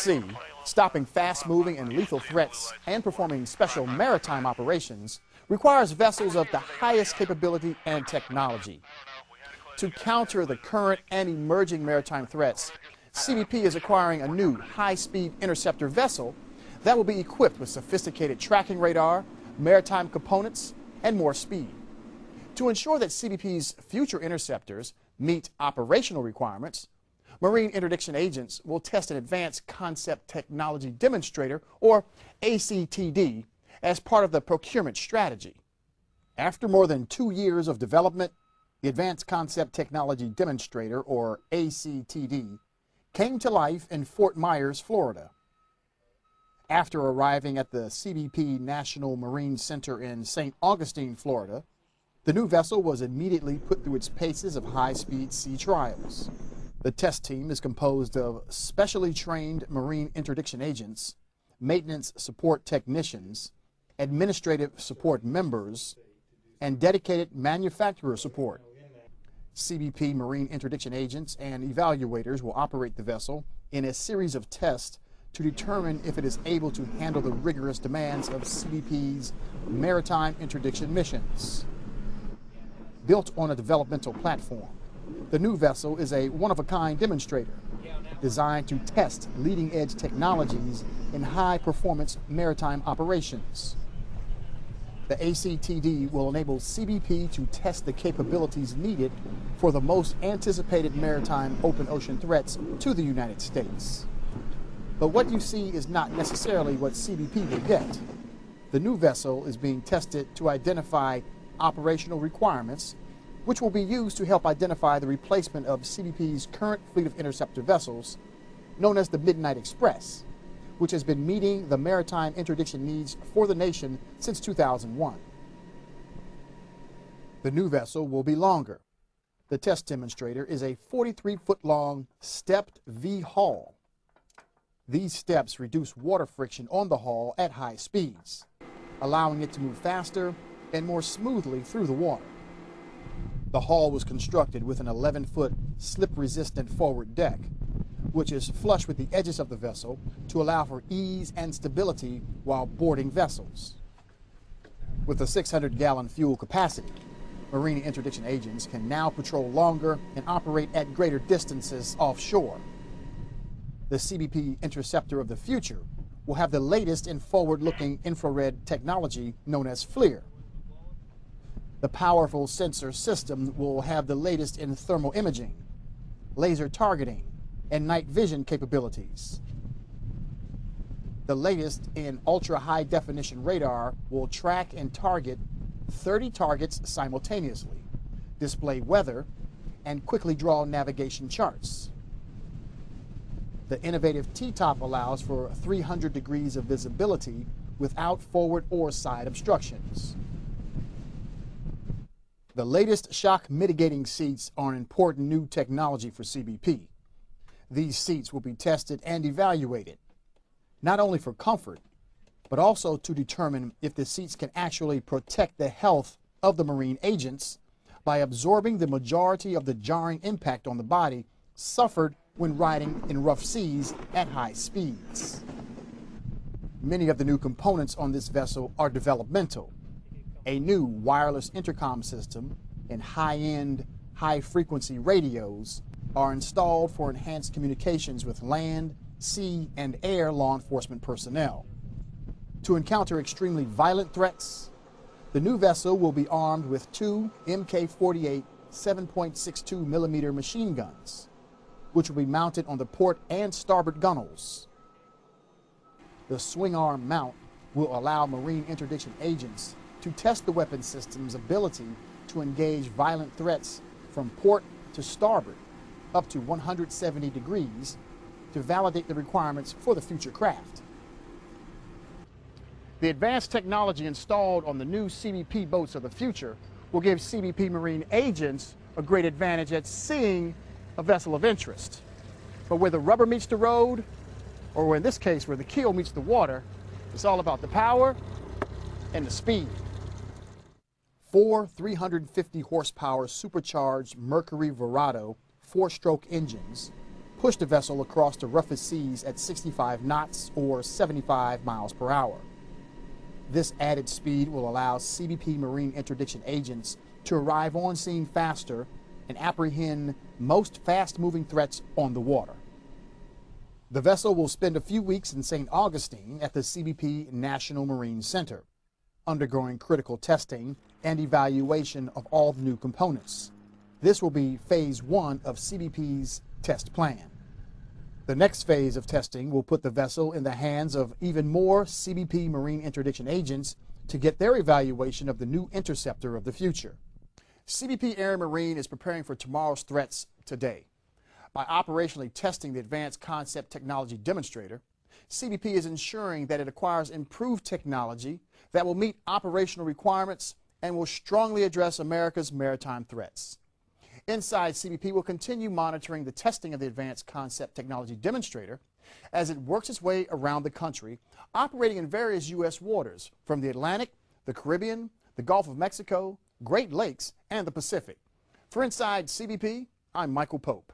sea, stopping fast-moving and lethal threats and performing special maritime operations requires vessels of the highest capability and technology. To counter the current and emerging maritime threats, CBP is acquiring a new high-speed interceptor vessel that will be equipped with sophisticated tracking radar, maritime components, and more speed. To ensure that CBP's future interceptors meet operational requirements, Marine Interdiction Agents will test an Advanced Concept Technology Demonstrator, or ACTD, as part of the procurement strategy. After more than 2 years of development, the Advanced Concept Technology Demonstrator, or ACTD, came to life in Fort Myers, Florida. After arriving at the CBP National Marine Center in St. Augustine, Florida, the new vessel was immediately put through its paces of high-speed sea trials. The test team is composed of specially trained Marine Interdiction Agents, maintenance support technicians, administrative support members, and dedicated manufacturer support. CBP Marine Interdiction Agents and evaluators will operate the vessel in a series of tests to determine if it is able to handle the rigorous demands of CBP's maritime interdiction missions. Built on a developmental platform, the new vessel is a one-of-a-kind demonstrator designed to test leading-edge technologies in high-performance maritime operations. The ACTD will enable CBP to test the capabilities needed for the most anticipated maritime open ocean threats to the United States. But what you see is not necessarily what CBP will get. The new vessel is being tested to identify operational requirements, which will be used to help identify the replacement of CBP's current fleet of interceptor vessels, known as the Midnight Express, which has been meeting the maritime interdiction needs for the nation since 2001. The new vessel will be longer. The test demonstrator is a 43-foot-long stepped V-hull. These steps reduce water friction on the hull at high speeds, allowing it to move faster and more smoothly through the water. The hull was constructed with an 11-foot slip-resistant forward deck, which is flush with the edges of the vessel to allow for ease and stability while boarding vessels. With a 600-gallon fuel capacity, Marine Interdiction Agents can now patrol longer and operate at greater distances offshore. The CBP Interceptor of the future will have the latest in forward-looking infrared technology known as FLIR. The powerful sensor system will have the latest in thermal imaging, laser targeting, and night vision capabilities. The latest in ultra-high definition radar will track and target 30 targets simultaneously, display weather, and quickly draw navigation charts. The innovative T-top allows for 300 degrees of visibility without forward or side obstructions. The latest shock mitigating seats are an important new technology for CBP. These seats will be tested and evaluated, not only for comfort, but also to determine if the seats can actually protect the health of the Marine agents by absorbing the majority of the jarring impact on the body suffered when riding in rough seas at high speeds. Many of the new components on this vessel are developmental. A new wireless intercom system and high-end, high-frequency radios are installed for enhanced communications with land, sea, and air law enforcement personnel. To encounter extremely violent threats, the new vessel will be armed with 2 Mk-48 7.62 millimeter machine guns, which will be mounted on the port and starboard gunnels. The swing arm mount will allow Marine Interdiction Agents to test the weapon system's ability to engage violent threats from port to starboard up to 170 degrees to validate the requirements for the future craft. The advanced technology installed on the new CBP boats of the future will give CBP Marine Agents a great advantage at seeing a vessel of interest. But where the rubber meets the road, or in this case where the keel meets the water, it's all about the power and the speed. 4 350 horsepower supercharged Mercury Verado 4-stroke engines, push the vessel across the roughest seas at 65 knots or 75 miles per hour. This added speed will allow CBP Marine Interdiction agents to arrive on scene faster and apprehend most fast-moving threats on the water. The vessel will spend a few weeks in St. Augustine at the CBP National Marine Center, undergoing critical testing and evaluation of all the new components. This will be phase 1 of CBP's test plan. The next phase of testing will put the vessel in the hands of even more CBP Marine Interdiction agents to get their evaluation of the new interceptor of the future. CBP Air and Marine is preparing for tomorrow's threats today. By operationally testing the Advanced Concept Technology Demonstrator, CBP is ensuring that it acquires improved technology that will meet operational requirements and will strongly address America's maritime threats. Inside, CBP will continue monitoring the testing of the Advanced Concept Technology Demonstrator as it works its way around the country, operating in various U.S. waters from the Atlantic, the Caribbean, the Gulf of Mexico, Great Lakes, and the Pacific. For Inside CBP, I'm Michael Pope.